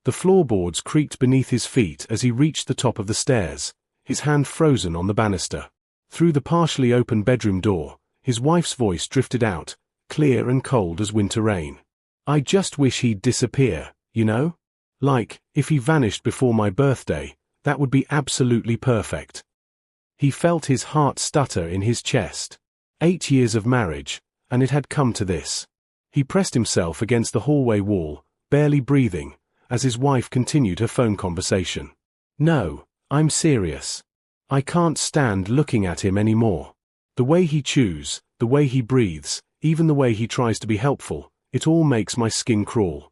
The floorboards creaked beneath his feet as he reached the top of the stairs, his hand frozen on the banister. Through the partially open bedroom door, his wife's voice drifted out, clear and cold as winter rain. "I just wish he'd disappear, you know? Like, if he vanished before my birthday, that would be absolutely perfect." He felt his heart stutter in his chest. 8 years of marriage, and it had come to this. He pressed himself against the hallway wall, barely breathing, as his wife continued her phone conversation. "No, I'm serious. I can't stand looking at him anymore. The way he chews, the way he breathes, even the way he tries to be helpful, it all makes my skin crawl."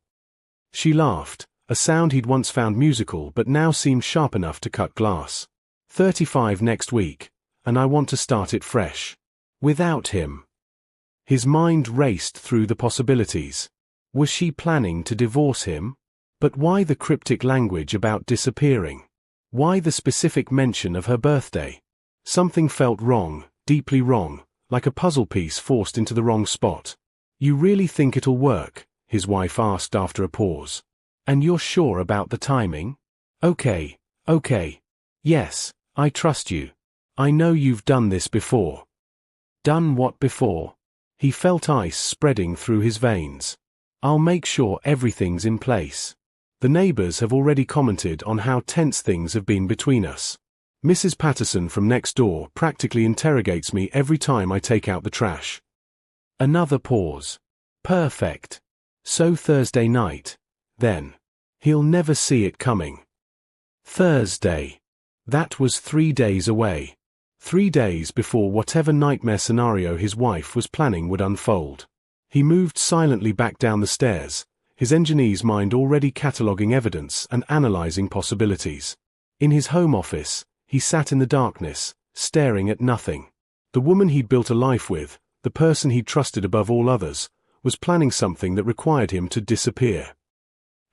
She laughed, a sound he'd once found musical but now seemed sharp enough to cut glass. 35 next week, and I want to start it fresh. Without him. His mind raced through the possibilities. Was she planning to divorce him? But why the cryptic language about disappearing? Why the specific mention of her birthday? Something felt wrong, deeply wrong, like a puzzle piece forced into the wrong spot. "You really think it'll work?" his wife asked after a pause. "And you're sure about the timing?" Okay. Yes, I trust you. I know you've done this before." Done what before? He felt ice spreading through his veins. "I'll make sure everything's in place. The neighbors have already commented on how tense things have been between us. Mrs. Patterson from next door practically interrogates me every time I take out the trash." Another pause. Perfect. So Thursday night. Then. He'll never see it coming. Thursday. That was 3 days away. 3 days before whatever nightmare scenario his wife was planning would unfold. He moved silently back down the stairs, his engineer's mind already cataloguing evidence and analyzing possibilities. In his home office, he sat in the darkness, staring at nothing. The woman he'd built a life with, the person he'd trusted above all others, was planning something that required him to disappear.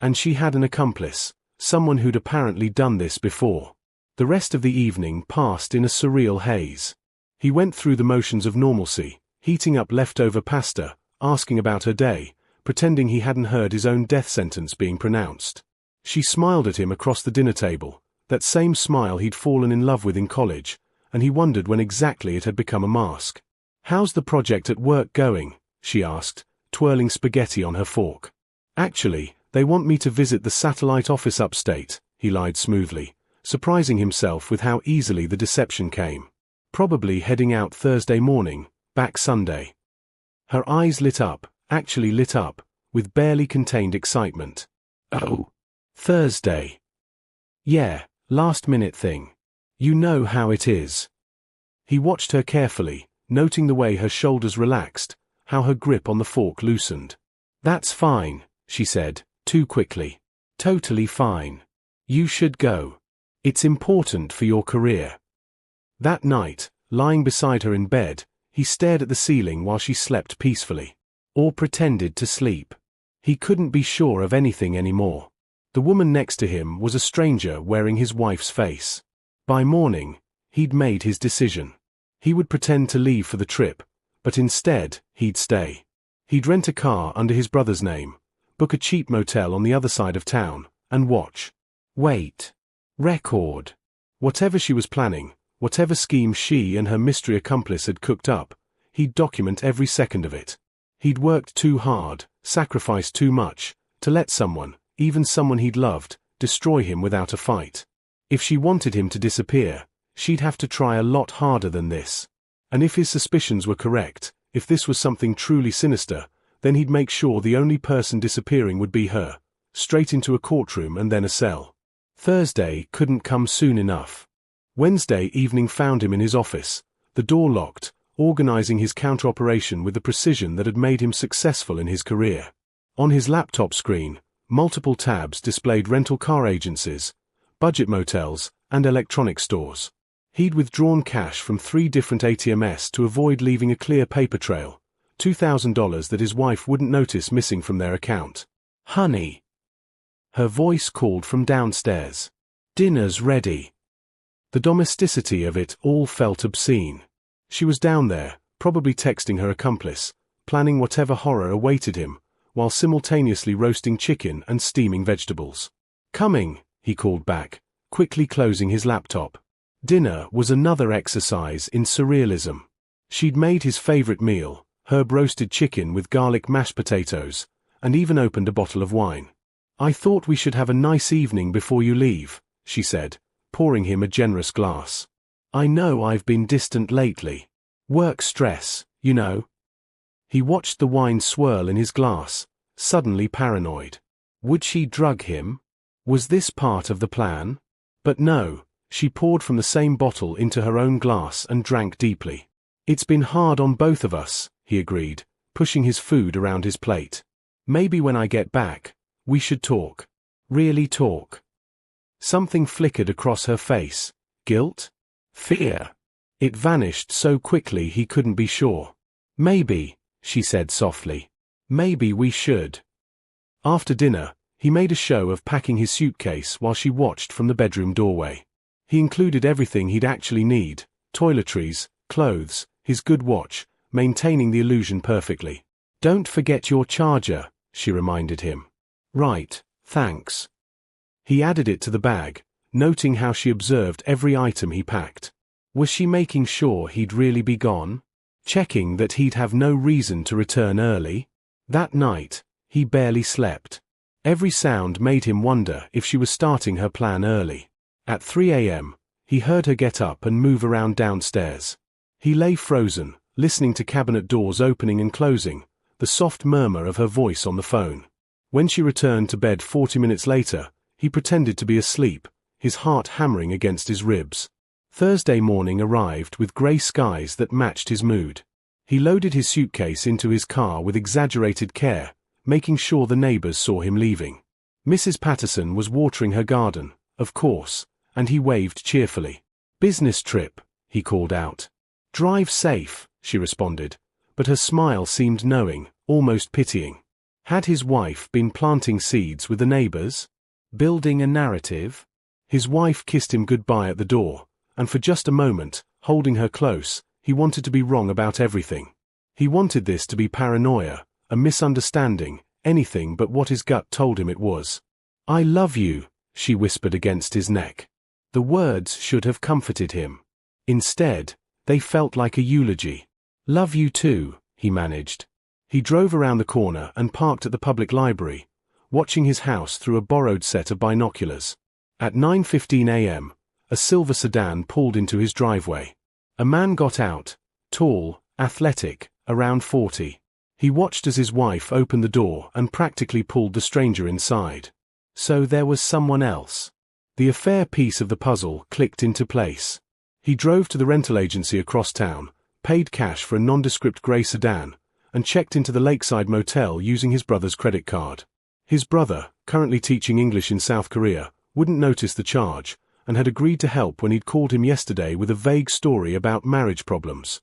And she had an accomplice, someone who'd apparently done this before. The rest of the evening passed in a surreal haze. He went through the motions of normalcy, heating up leftover pasta, asking about her day, pretending he hadn't heard his own death sentence being pronounced. She smiled at him across the dinner table, that same smile he'd fallen in love with in college, and he wondered when exactly it had become a mask. "How's the project at work going?" she asked, twirling spaghetti on her fork. "Actually, they want me to visit the satellite office upstate," he lied smoothly, surprising himself with how easily the deception came. "Probably heading out Thursday morning, back Sunday." Her eyes lit up, actually lit up, with barely contained excitement. "Oh, Thursday. Yeah, last-minute thing. You know how it is." He watched her carefully, noting the way her shoulders relaxed, how her grip on the fork loosened. "That's fine," she said, too quickly. "Totally fine. You should go. It's important for your career." That night, lying beside her in bed, he stared at the ceiling while she slept peacefully. Or pretended to sleep. He couldn't be sure of anything anymore. The woman next to him was a stranger wearing his wife's face. By morning, he'd made his decision. He would pretend to leave for the trip, but instead, he'd stay. He'd rent a car under his brother's name, book a cheap motel on the other side of town, and watch. Wait. Record. Whatever she was planning, whatever scheme she and her mystery accomplice had cooked up, he'd document every second of it. He'd worked too hard, sacrificed too much, to let someone, even someone he'd loved, destroy him without a fight. If she wanted him to disappear, she'd have to try a lot harder than this. And if his suspicions were correct, if this was something truly sinister, then he'd make sure the only person disappearing would be her, straight into a courtroom and then a cell. Thursday couldn't come soon enough. Wednesday evening found him in his office, the door locked, organizing his counter-operation with the precision that had made him successful in his career. On his laptop screen, multiple tabs displayed rental car agencies, budget motels, and electronic stores. He'd withdrawn cash from 3 different ATMs to avoid leaving a clear paper trail, $2,000 that his wife wouldn't notice missing from their account. "Honey." Her voice called from downstairs. "Dinner's ready." The domesticity of it all felt obscene. She was down there, probably texting her accomplice, planning whatever horror awaited him, while simultaneously roasting chicken and steaming vegetables. Coming, he called back, quickly closing his laptop. Dinner was another exercise in surrealism. She'd made his favorite meal, herb roasted chicken with garlic mashed potatoes, and even opened a bottle of wine. I thought we should have a nice evening before you leave, she said, pouring him a generous glass. I know I've been distant lately. Work stress, you know. He watched the wine swirl in his glass, suddenly paranoid. Would she drug him? Was this part of the plan? But no, she poured from the same bottle into her own glass and drank deeply. It's been hard on both of us, he agreed, pushing his food around his plate. Maybe when I get back, we should talk. Really talk. Something flickered across her face. Guilt? Fear? It vanished so quickly he couldn't be sure. Maybe, she said softly. Maybe we should. After dinner, he made a show of packing his suitcase while she watched from the bedroom doorway. He included everything he'd actually need: toiletries, clothes, his good watch, maintaining the illusion perfectly. Don't forget your charger, she reminded him. Right, thanks. He added it to the bag, noting how she observed every item he packed. Was she making sure he'd really be gone? Checking that he'd have no reason to return early? That night, he barely slept. Every sound made him wonder if she was starting her plan early. At 3 a.m., he heard her get up and move around downstairs. He lay frozen, listening to cabinet doors opening and closing, the soft murmur of her voice on the phone. When she returned to bed 40 minutes later, he pretended to be asleep, his heart hammering against his ribs. Thursday morning arrived with grey skies that matched his mood. He loaded his suitcase into his car with exaggerated care, making sure the neighbors saw him leaving. Mrs. Patterson was watering her garden, of course, and he waved cheerfully. Business trip, he called out. Drive safe, she responded, but her smile seemed knowing, almost pitying. Had his wife been planting seeds with the neighbors? Building a narrative? His wife kissed him goodbye at the door, and for just a moment, holding her close, he wanted to be wrong about everything. He wanted this to be paranoia, a misunderstanding, anything but what his gut told him it was. I love you, she whispered against his neck. The words should have comforted him. Instead, they felt like a eulogy. Love you too, he managed. He drove around the corner and parked at the public library, watching his house through a borrowed set of binoculars. At 9:15 a.m., a silver sedan pulled into his driveway. A man got out, tall, athletic, around 40. He watched as his wife opened the door and practically pulled the stranger inside. So there was someone else. The affair piece of the puzzle clicked into place. He drove to the rental agency across town, paid cash for a nondescript grey sedan, and checked into the lakeside motel using his brother's credit card. His brother, currently teaching English in South Korea, wouldn't notice the charge, and had agreed to help when he'd called him yesterday with a vague story about marriage problems.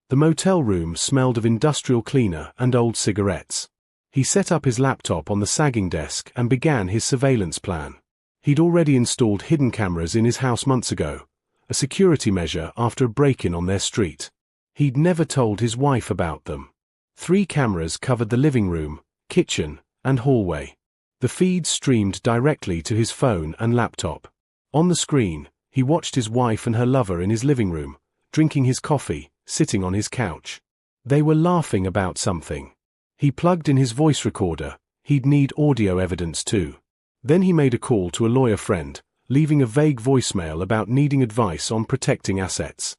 The motel room smelled of industrial cleaner and old cigarettes. He set up his laptop on the sagging desk and began his surveillance plan. He'd already installed hidden cameras in his house months ago, a security measure after a break-in on their street. He'd never told his wife about them. 3 cameras covered the living room, kitchen, and hallway. The feeds streamed directly to his phone and laptop. On the screen, he watched his wife and her lover in his living room, drinking his coffee, sitting on his couch. They were laughing about something. He plugged in his voice recorder. He'd need audio evidence too. Then he made a call to a lawyer friend, leaving a vague voicemail about needing advice on protecting assets.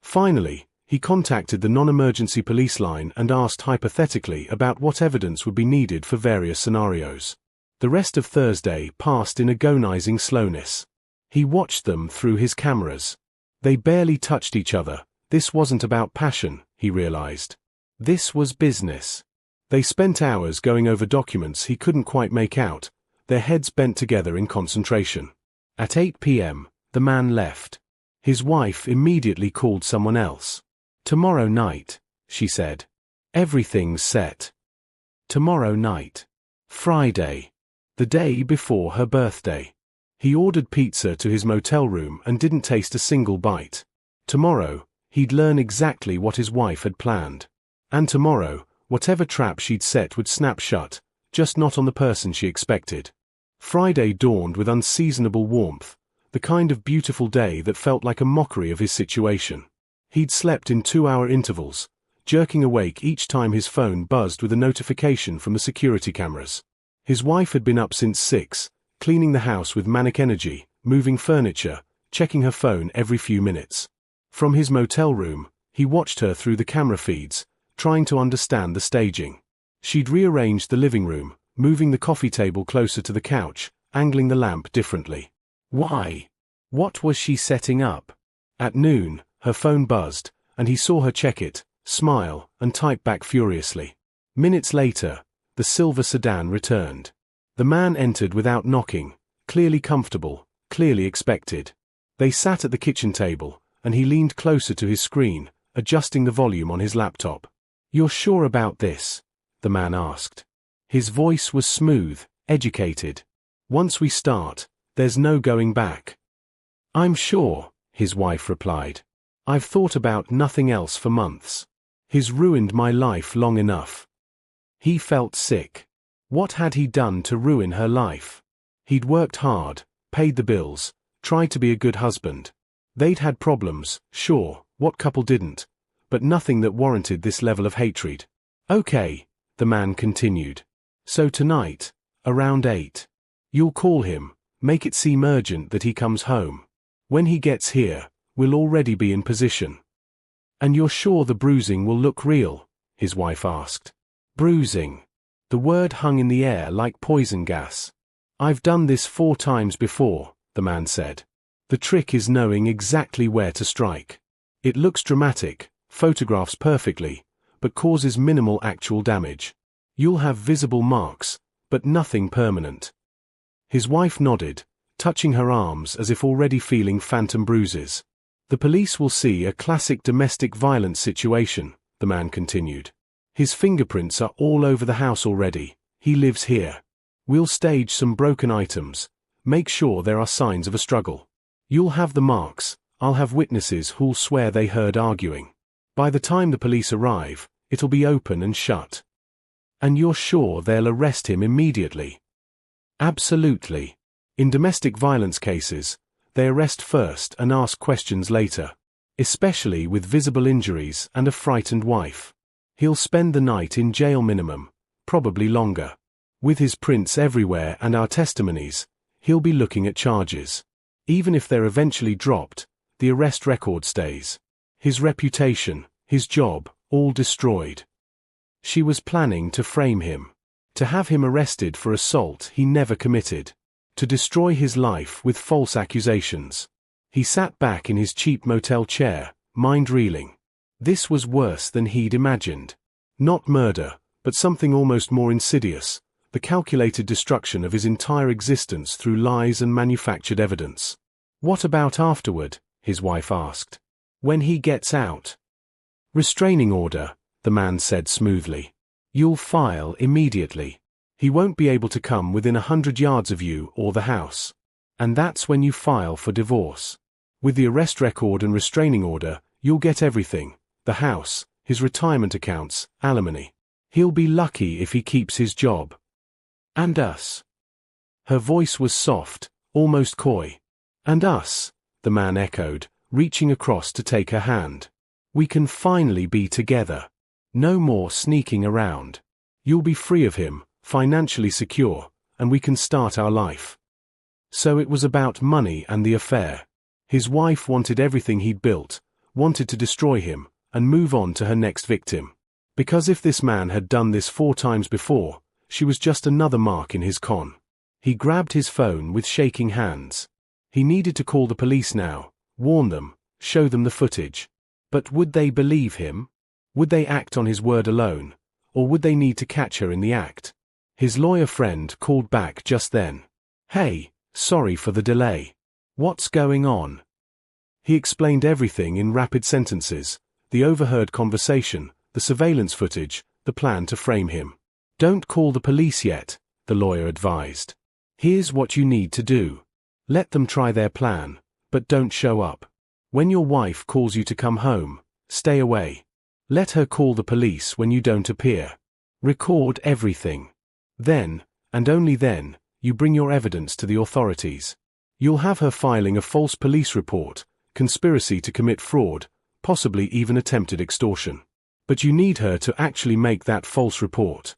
Finally, he contacted the non-emergency police line and asked hypothetically about what evidence would be needed for various scenarios. The rest of Thursday passed in agonizing slowness. He watched them through his cameras. They barely touched each other. This wasn't about passion, he realized. This was business. They spent hours going over documents he couldn't quite make out, their heads bent together in concentration. At 8 p.m., the man left. His wife immediately called someone else. Tomorrow night, she said. Everything's set. Tomorrow night. Friday. The day before her birthday. He ordered pizza to his motel room and didn't taste a single bite. Tomorrow, he'd learn exactly what his wife had planned. And tomorrow, whatever trap she'd set would snap shut, just not on the person she expected. Friday dawned with unseasonable warmth, the kind of beautiful day that felt like a mockery of his situation. He'd slept in 2-hour intervals, jerking awake each time his phone buzzed with a notification from the security cameras. His wife had been up since 6, cleaning the house with manic energy, moving furniture, checking her phone every few minutes. From his motel room, he watched her through the camera feeds, trying to understand the staging. She'd rearranged the living room, moving the coffee table closer to the couch, angling the lamp differently. Why? What was she setting up? At noon, her phone buzzed, and he saw her check it, smile, and type back furiously. Minutes later, the silver sedan returned. The man entered without knocking, clearly comfortable, clearly expected. They sat at the kitchen table, and he leaned closer to his screen, adjusting the volume on his laptop. "You're sure about this?" the man asked. His voice was smooth, educated. "Once we start, there's no going back." "I'm sure," his wife replied. "I've thought about nothing else for months. He's ruined my life long enough." He felt sick. What had he done to ruin her life? He'd worked hard, paid the bills, tried to be a good husband. They'd had problems, sure, what couple didn't? But nothing that warranted this level of hatred. "Okay," the man continued. "So tonight, around 8. You'll call him, make it seem urgent that he comes home. When he gets here, we'll already be in position." "And you're sure the bruising will look real?" his wife asked. Bruising. The word hung in the air like poison gas. "I've done this 4 times before," the man said. "The trick is knowing exactly where to strike. It looks dramatic, photographs perfectly, but causes minimal actual damage. You'll have visible marks, but nothing permanent." His wife nodded, touching her arms as if already feeling phantom bruises. "The police will see a classic domestic violence situation," the man continued. "His fingerprints are all over the house already. He lives here. We'll stage some broken items, make sure there are signs of a struggle. You'll have the marks, I'll have witnesses who'll swear they heard arguing. By the time the police arrive, it'll be open and shut." "And you're sure they'll arrest him immediately?" "Absolutely. In domestic violence cases, they arrest first and ask questions later. Especially with visible injuries and a frightened wife. He'll spend the night in jail minimum, probably longer. With his prints everywhere and our testimonies, he'll be looking at charges. Even if they're eventually dropped, the arrest record stays. His reputation, his job, all destroyed." She was planning to frame him. To have him arrested for assault he never committed. To destroy his life with false accusations. He sat back in his cheap motel chair, mind reeling. This was worse than he'd imagined. Not murder, but something almost more insidious, the calculated destruction of his entire existence through lies and manufactured evidence. "What about afterward?" his wife asked. "When he gets out?" "Restraining order," the man said smoothly. "You'll file immediately. He won't be able to come within 100 yards of you or the house. And that's when you file for divorce. With the arrest record and restraining order, you'll get everything. The house, his retirement accounts, alimony. He'll be lucky if he keeps his job. And us." Her voice was soft, almost coy. "And us," the man echoed, reaching across to take her hand. "We can finally be together. No more sneaking around. You'll be free of him, financially secure, and we can start our life." So it was about money and the affair. His wife wanted everything he'd built, wanted to destroy him, and move on to her next victim. Because if this man had done this 4 times before, she was just another mark in his con. He grabbed his phone with shaking hands. He needed to call the police now, warn them, show them the footage. But would they believe him? Would they act on his word alone, or would they need to catch her in the act? His lawyer friend called back just then. "Hey, sorry for the delay. What's going on?" He explained everything in rapid sentences, the overheard conversation, the surveillance footage, the plan to frame him. "Don't call the police yet," the lawyer advised. "Here's what you need to do. Let them try their plan, but don't show up. When your wife calls you to come home, stay away. Let her call the police when you don't appear. Record everything. Then, and only then, you bring your evidence to the authorities. You'll have her filing a false police report, conspiracy to commit fraud, possibly even attempted extortion. But you need her to actually make that false report.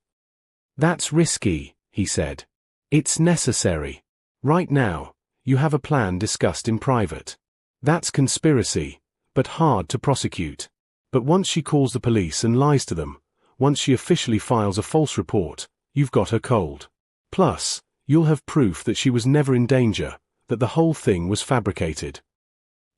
That's risky, he said. It's necessary. Right now, you have a plan discussed in private. That's conspiracy, but hard to prosecute. But once she calls the police and lies to them, once she officially files a false report, you've got her cold. Plus, you'll have proof that she was never in danger, that the whole thing was fabricated.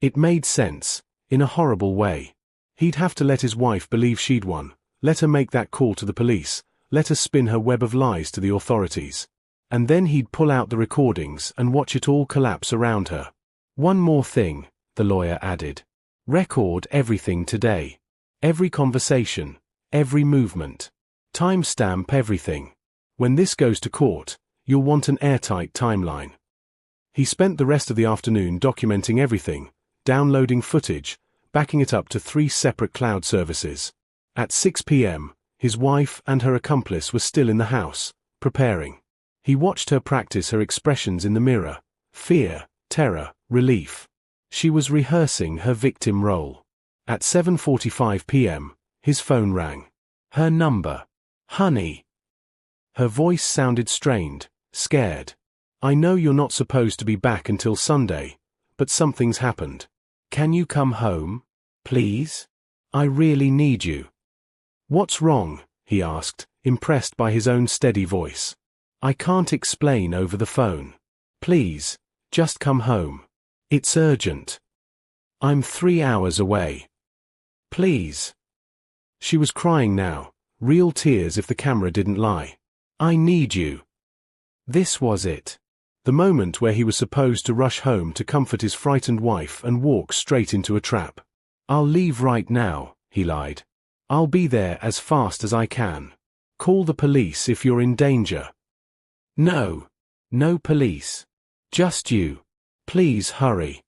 It made sense, in a horrible way. He'd have to let his wife believe she'd won, let her make that call to the police, let her spin her web of lies to the authorities. And then he'd pull out the recordings and watch it all collapse around her. One more thing, the lawyer added. Record everything today. Every conversation, every movement. Timestamp everything. When this goes to court, you'll want an airtight timeline. He spent the rest of the afternoon documenting everything, downloading footage, backing it up to 3 separate cloud services. At 6 p.m., his wife and her accomplice were still in the house, preparing. He watched her practice her expressions in the mirror: fear, terror, relief. She was rehearsing her victim role. At 7:45 p.m., his phone rang. Her number. Honey. Her voice sounded strained, scared. I know you're not supposed to be back until Sunday, but something's happened. Can you come home, please? I really need you. What's wrong? He asked, impressed by his own steady voice. I can't explain over the phone. Please, just come home. It's urgent. I'm 3 hours away. Please. She was crying now, real tears if the camera didn't lie. I need you. This was it. The moment where he was supposed to rush home to comfort his frightened wife and walk straight into a trap. I'll leave right now, he lied. I'll be there as fast as I can. Call the police if you're in danger. No. No police. Just you. Please hurry.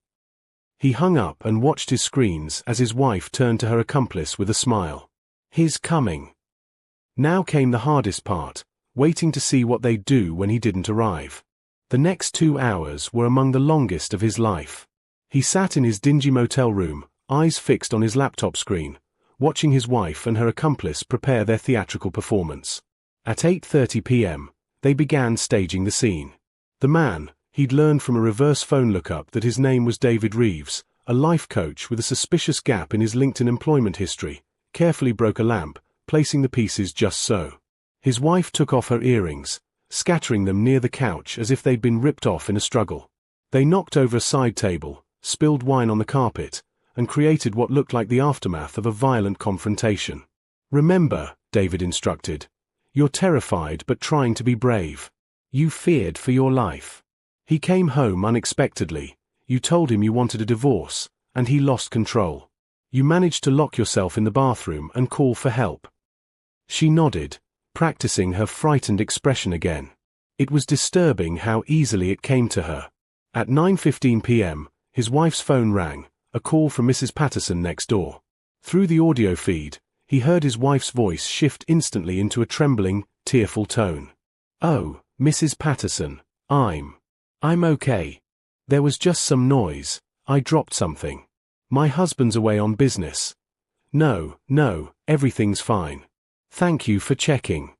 He hung up and watched his screens as his wife turned to her accomplice with a smile. He's coming. Now came the hardest part, waiting to see what they'd do when he didn't arrive. The next 2 hours were among the longest of his life. He sat in his dingy motel room, eyes fixed on his laptop screen, watching his wife and her accomplice prepare their theatrical performance. At 8:30 p.m., they began staging the scene. The man, he'd learned from a reverse phone lookup that his name was David Reeves, a life coach with a suspicious gap in his LinkedIn employment history, carefully broke a lamp, placing the pieces just so. His wife took off her earrings, scattering them near the couch as if they'd been ripped off in a struggle. They knocked over a side table, spilled wine on the carpet, and created what looked like the aftermath of a violent confrontation. Remember, David instructed, you're terrified but trying to be brave. You feared for your life. He came home unexpectedly. You told him you wanted a divorce, and he lost control. You managed to lock yourself in the bathroom and call for help. She nodded, practicing her frightened expression again. It was disturbing how easily it came to her. At 9:15 p.m., his wife's phone rang, a call from Mrs. Patterson next door. Through the audio feed, he heard his wife's voice shift instantly into a trembling, tearful tone. Oh, Mrs. Patterson, I'm okay. There was just some noise. I dropped something. My husband's away on business. No, everything's fine. Thank you for checking.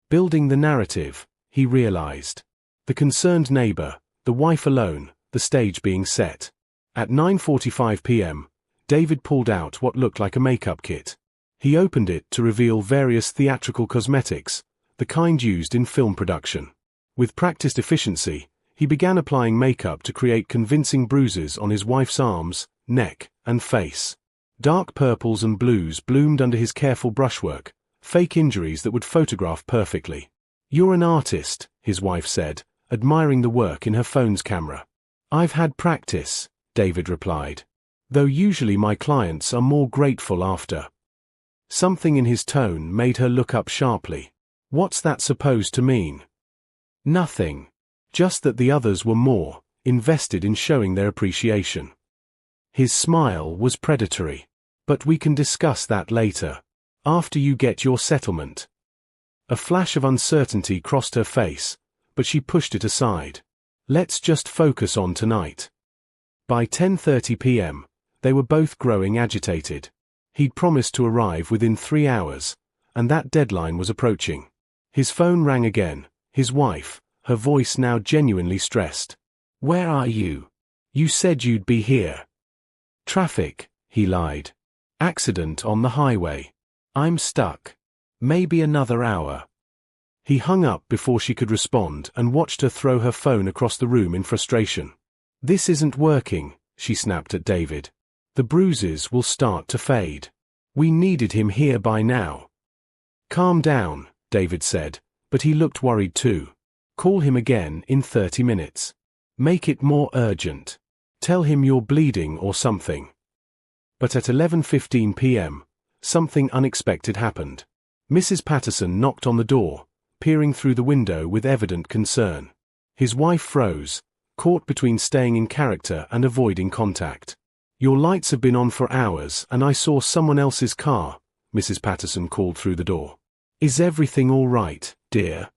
Building the narrative, he realized. The concerned neighbor, the wife alone, the stage being set. At 9:45 p.m., David pulled out what looked like a makeup kit. He opened it to reveal various theatrical cosmetics, the kind used in film production. With practiced efficiency, he began applying makeup to create convincing bruises on his wife's arms, neck, and face. Dark purples and blues bloomed under his careful brushwork, fake injuries that would photograph perfectly. You're an artist, his wife said, admiring the work in her phone's camera. I've had practice, David replied. Though usually my clients are more grateful after. Something in his tone made her look up sharply. What's that supposed to mean? Nothing. Just that the others were more invested in showing their appreciation. His smile was predatory. But we can discuss that later. After you get your settlement. A flash of uncertainty crossed her face, but she pushed it aside. Let's just focus on tonight. By 10:30 p.m., they were both growing agitated. He'd promised to arrive within 3 hours, and that deadline was approaching. His phone rang again, his wife, her voice now genuinely stressed. "Where are you? You said you'd be here." "Traffic," he lied. "Accident on the highway. I'm stuck. Maybe another hour." He hung up before she could respond and watched her throw her phone across the room in frustration. "This isn't working," she snapped at David. "The bruises will start to fade. We needed him here by now." "Calm down," David said, but he looked worried too. "Call him again in 30 minutes. Make it more urgent. Tell him you're bleeding or something." But at 11:15 p.m., something unexpected happened. Mrs. Patterson knocked on the door, peering through the window with evident concern. His wife froze, caught between staying in character and avoiding contact. "Your lights have been on for hours and I saw someone else's car," Mrs. Patterson called through the door. "Is everything all right, dear?"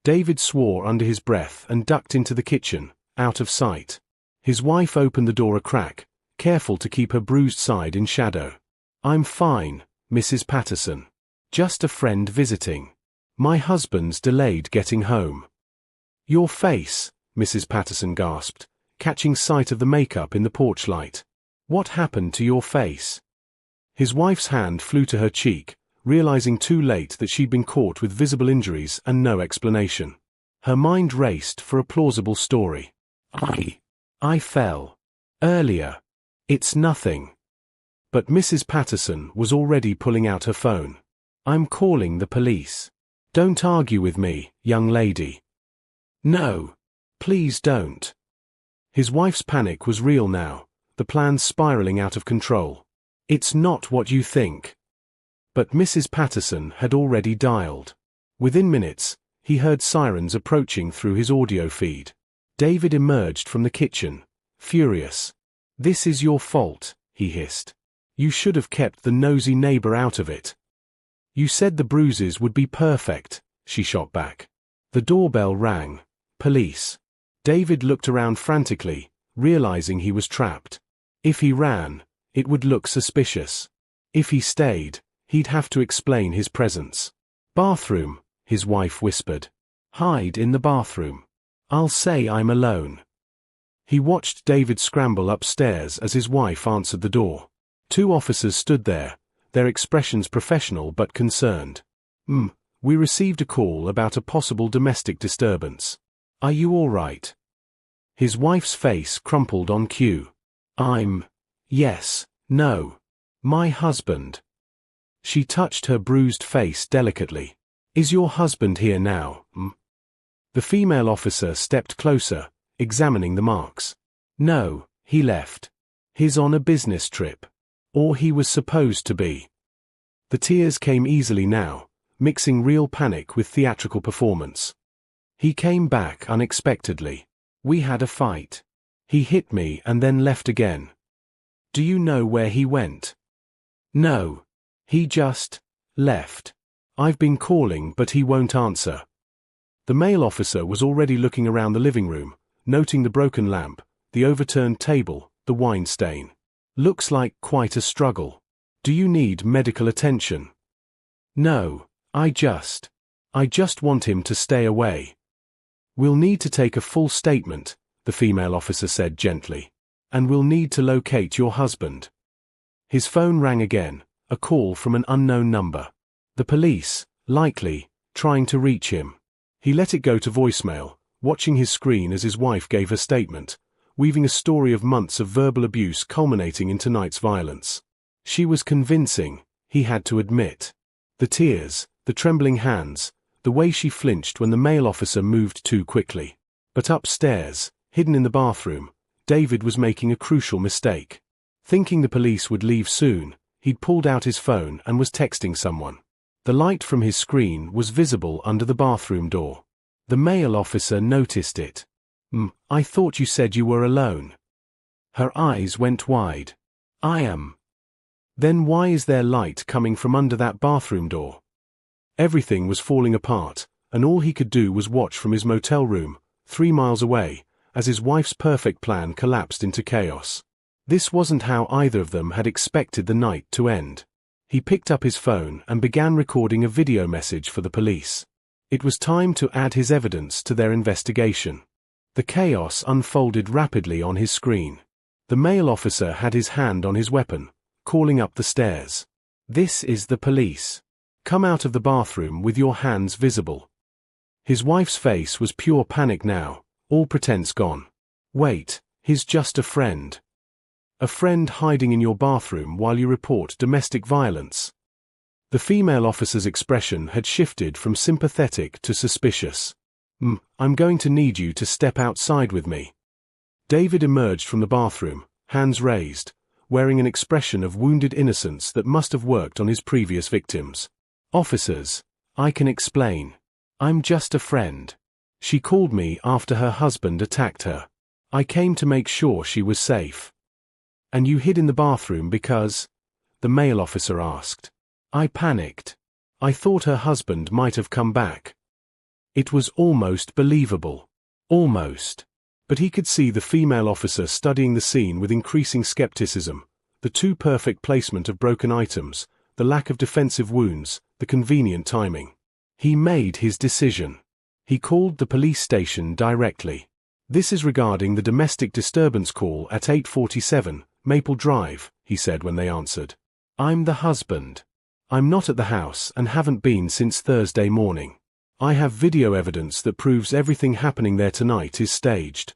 David swore under his breath and ducked into the kitchen, out of sight. His wife opened the door a crack, careful to keep her bruised side in shadow. "I'm fine, Mrs. Patterson. Just a friend visiting. My husband's delayed getting home." "Your face," Mrs. Patterson gasped, catching sight of the makeup in the porch light. "What happened to your face?" His wife's hand flew to her cheek, realizing too late that she'd been caught with visible injuries and no explanation. Her mind raced for a plausible story. I fell. Earlier. It's nothing." But Mrs. Patterson was already pulling out her phone. "I'm calling the police. Don't argue with me, young lady." "No. Please don't." His wife's panic was real now, the plans spiraling out of control. "It's not what you think." But Mrs. Patterson had already dialed. Within minutes, he heard sirens approaching through his audio feed. David emerged from the kitchen, furious. "This is your fault," he hissed. "You should have kept the nosy neighbor out of it." "You said the bruises would be perfect," she shot back. The doorbell rang. Police. David looked around frantically, realizing he was trapped. If he ran, it would look suspicious. If he stayed, he'd have to explain his presence. "Bathroom," his wife whispered. "Hide in the bathroom. I'll say I'm alone." He watched David scramble upstairs as his wife answered the door. 2 officers stood there, their expressions professional but concerned. We received a call about a possible domestic disturbance. Are you all right?" His wife's face crumpled on cue. Yes, no. My husband." She touched her bruised face delicately. "Is your husband here now?" The female officer stepped closer, examining the marks. "No, he left. He's on a business trip. Or he was supposed to be." The tears came easily now, mixing real panic with theatrical performance. "He came back unexpectedly. We had a fight. He hit me and then left again." "Do you know where he went?" "No. He just left. I've been calling but he won't answer." The male officer was already looking around the living room, noting the broken lamp, the overturned table, the wine stain. "Looks like quite a struggle. Do you need medical attention?" "No, I just want him to stay away." "We'll need to take a full statement," the female officer said gently. "And we'll need to locate your husband." His phone rang again, a call from an unknown number. The police, likely, trying to reach him. He let it go to voicemail, watching his screen as his wife gave her statement, weaving a story of months of verbal abuse culminating in tonight's violence. She was convincing, he had to admit. The tears, the trembling hands, the way she flinched when the male officer moved too quickly. But upstairs, hidden in the bathroom, David was making a crucial mistake. Thinking the police would leave soon, he'd pulled out his phone and was texting someone. The light from his screen was visible under the bathroom door. The male officer noticed it. I thought you said you were alone." Her eyes went wide. "I am." "Then why is there light coming from under that bathroom door?" Everything was falling apart, and all he could do was watch from his motel room, 3 miles away, as his wife's perfect plan collapsed into chaos. This wasn't how either of them had expected the night to end. He picked up his phone and began recording a video message for the police. It was time to add his evidence to their investigation. The chaos unfolded rapidly on his screen. The male officer had his hand on his weapon, calling up the stairs. "This is the police. Come out of the bathroom with your hands visible." His wife's face was pure panic now, all pretense gone. "Wait, he's just a friend." A friend hiding in your bathroom while you report domestic violence. The female officer's expression had shifted from sympathetic to suspicious. I'm going to need you to step outside with me." David emerged from the bathroom, hands raised, wearing an expression of wounded innocence that must have worked on his previous victims. "Officers, I can explain. I'm just a friend. She called me after her husband attacked her. I came to make sure she was safe." "And you hid in the bathroom because?" the male officer asked. "I panicked. I thought her husband might have come back." It was almost believable. Almost. But he could see the female officer studying the scene with increasing skepticism, the too perfect placement of broken items, the lack of defensive wounds, the convenient timing. He made his decision. He called the police station directly. "This is regarding the domestic disturbance call at 847, Maple Drive," he said when they answered. "I'm the husband. I'm not at the house and haven't been since Thursday morning. I have video evidence that proves everything happening there tonight is staged."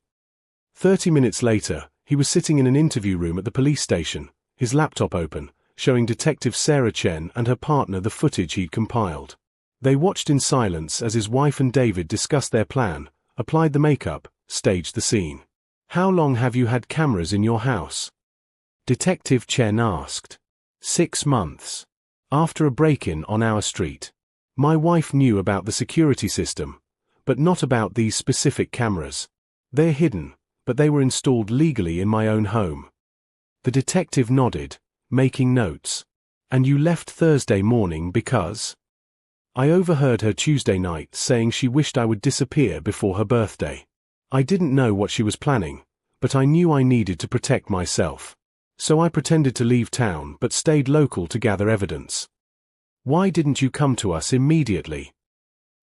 30 minutes later, he was sitting in an interview room at the police station, his laptop open, showing Detective Sarah Chen and her partner the footage he'd compiled. They watched in silence as his wife and David discussed their plan, applied the makeup, staged the scene. "How long have you had cameras in your house?" Detective Chen asked. 6 months. After a break-in on our street. My wife knew about the security system, but not about these specific cameras. They're hidden, but they were installed legally in my own home." The detective nodded, making notes. "And you left Thursday morning because?" "I overheard her Tuesday night saying she wished I would disappear before her birthday. I didn't know what she was planning, but I knew I needed to protect myself. So I pretended to leave town but stayed local to gather evidence." "Why didn't you come to us immediately?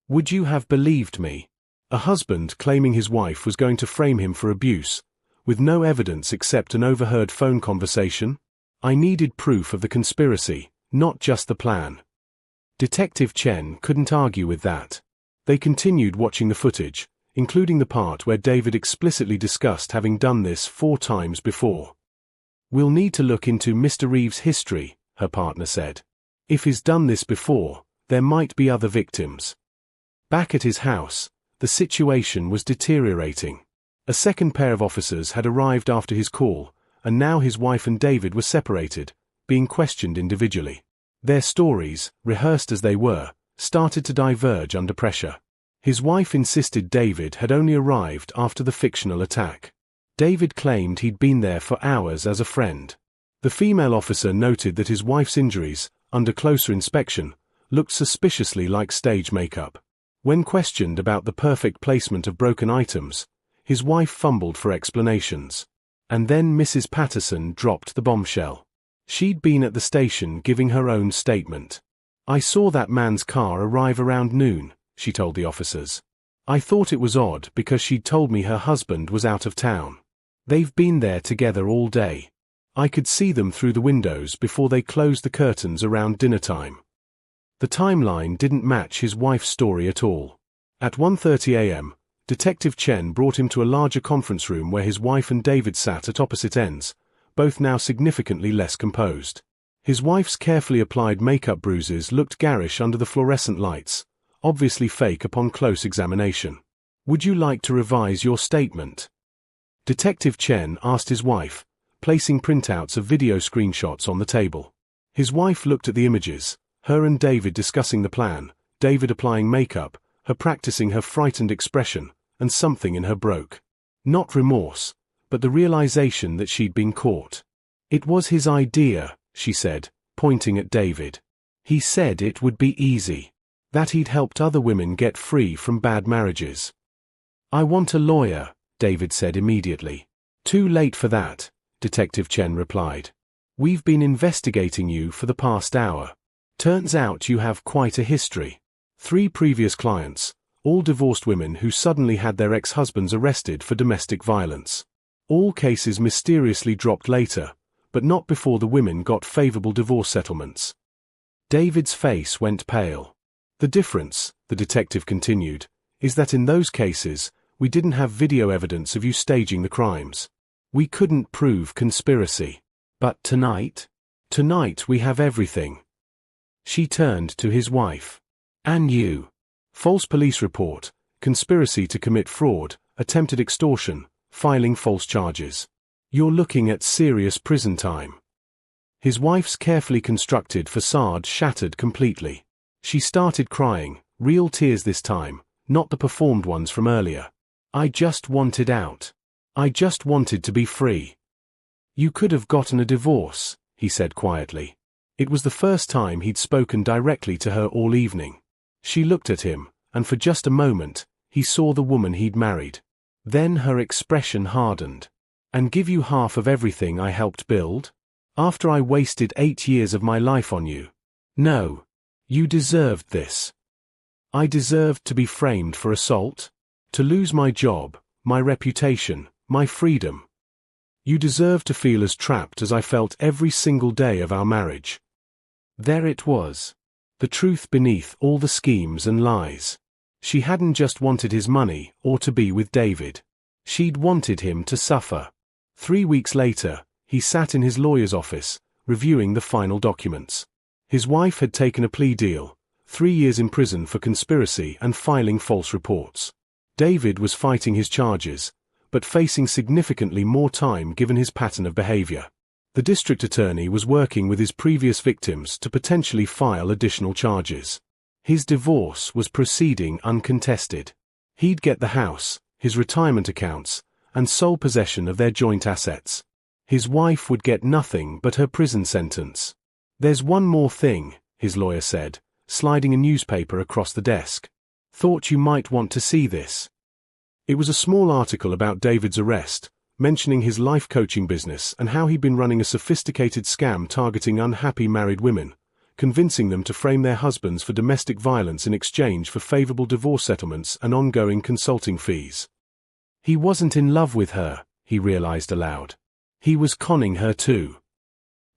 Would you have believed me?" A husband claiming his wife was going to frame him for abuse, with no evidence except an overheard phone conversation? "I needed proof of the conspiracy, not just the plan." Detective Chen couldn't argue with that. They continued watching the footage, including the part where David explicitly discussed having done this 4 times before. "We'll need to look into Mr. Reeves' history," her partner said. "If he's done this before, there might be other victims." Back at his house, the situation was deteriorating. A second pair of officers had arrived after his call, and now his wife and David were separated, being questioned individually. Their stories, rehearsed as they were, started to diverge under pressure. His wife insisted David had only arrived after the fictional attack. David claimed he'd been there for hours as a friend. The female officer noted that his wife's injuries, under closer inspection, looked suspiciously like stage makeup. When questioned about the perfect placement of broken items, his wife fumbled for explanations. And then Mrs. Patterson dropped the bombshell. She'd been at the station giving her own statement. "I saw that man's car arrive around noon," she told the officers. "I thought it was odd because she'd told me her husband was out of town. They've been there together all day. I could see them through the windows before they closed the curtains around dinner time." The timeline didn't match his wife's story at all. At 1:30 a.m., Detective Chen brought him to a larger conference room where his wife and David sat at opposite ends, both now significantly less composed. His wife's carefully applied makeup bruises looked garish under the fluorescent lights, obviously fake upon close examination. "Would you like to revise your statement?" Detective Chen asked his wife, placing printouts of video screenshots on the table. His wife looked at the images, her and David discussing the plan, David applying makeup, her practicing her frightened expression, and something in her broke. Not remorse, but the realization that she'd been caught. "It was his idea," she said, pointing at David. "He said it would be easy. That he'd helped other women get free from bad marriages. "I want a lawyer," David said immediately. "Too late for that," Detective Chen replied. "We've been investigating you for the past hour. Turns out you have quite a history. 3 previous clients, all divorced women who suddenly had their ex-husbands arrested for domestic violence. All cases mysteriously dropped later, but not before the women got favorable divorce settlements." David's face went pale. "The difference," the detective continued, "is that in those cases, we didn't have video evidence of you staging the crimes. We couldn't prove conspiracy. But tonight? Tonight we have everything." She turned to his wife. "And you? False police report, conspiracy to commit fraud, attempted extortion, filing false charges. You're looking at serious prison time." His wife's carefully constructed facade shattered completely. She started crying, real tears this time, not the performed ones from earlier. "I just wanted out. I just wanted to be free." "You could have gotten a divorce," he said quietly. It was the first time he'd spoken directly to her all evening. She looked at him, and for just a moment, he saw the woman he'd married. Then her expression hardened. "And give you half of everything I helped build? After I wasted 8 years of my life on you? No. You deserved this. I deserved to be framed for assault? To lose my job, my reputation, my freedom? You deserve to feel as trapped as I felt every single day of our marriage." There it was. The truth beneath all the schemes and lies. She hadn't just wanted his money or to be with David. She'd wanted him to suffer. 3 weeks later, he sat in his lawyer's office, reviewing the final documents. His wife had taken a plea deal, 3 years in prison for conspiracy and filing false reports. David was fighting his charges, but facing significantly more time given his pattern of behavior. The district attorney was working with his previous victims to potentially file additional charges. His divorce was proceeding uncontested. He'd get the house, his retirement accounts, and sole possession of their joint assets. His wife would get nothing but her prison sentence. "There's one more thing," his lawyer said, sliding a newspaper across the desk. "Thought you might want to see this." It was a small article about David's arrest, mentioning his life coaching business and how he'd been running a sophisticated scam targeting unhappy married women, convincing them to frame their husbands for domestic violence in exchange for favorable divorce settlements and ongoing consulting fees. He wasn't in love with her, he realized aloud. He was conning her too.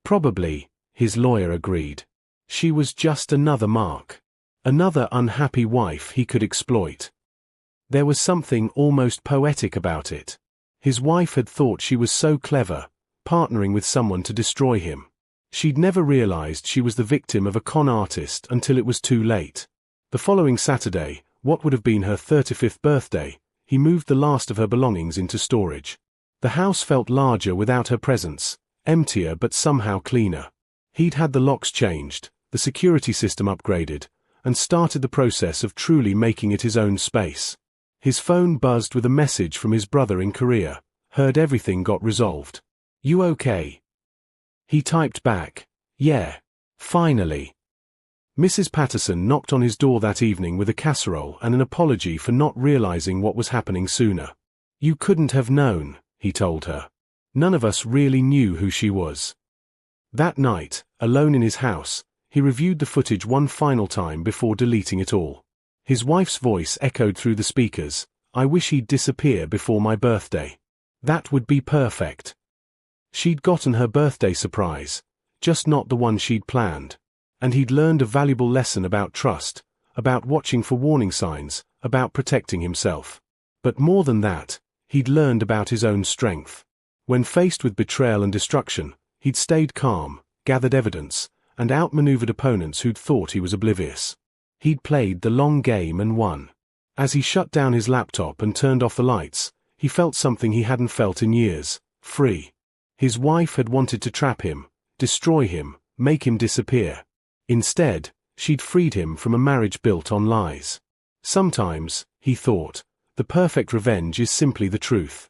Probably, his lawyer agreed. She was just another mark. Another unhappy wife he could exploit. There was something almost poetic about it. His wife had thought she was so clever, partnering with someone to destroy him. She'd never realized she was the victim of a con artist until it was too late. The following Saturday, what would have been her 35th birthday, he moved the last of her belongings into storage. The house felt larger without her presence, emptier but somehow cleaner. He'd had the locks changed, the security system upgraded, and started the process of truly making it his own space. His phone buzzed with a message from his brother in Korea. Heard everything got resolved. "You okay?" He typed back, "Yeah. Finally." Mrs. Patterson knocked on his door that evening with a casserole and an apology for not realizing what was happening sooner. "You couldn't have known," he told her. "None of us really knew who she was." That night, alone in his house, he reviewed the footage one final time before deleting it all. His wife's voice echoed through the speakers, "I wish he'd disappear before my birthday. That would be perfect." She'd gotten her birthday surprise, just not the one she'd planned. And he'd learned a valuable lesson about trust, about watching for warning signs, about protecting himself. But more than that, he'd learned about his own strength. When faced with betrayal and destruction, he'd stayed calm, gathered evidence, and outmaneuvered opponents who'd thought he was oblivious. He'd played the long game and won. As he shut down his laptop and turned off the lights, he felt something he hadn't felt in years: free. His wife had wanted to trap him, destroy him, make him disappear. Instead, she'd freed him from a marriage built on lies. Sometimes, he thought, the perfect revenge is simply the truth.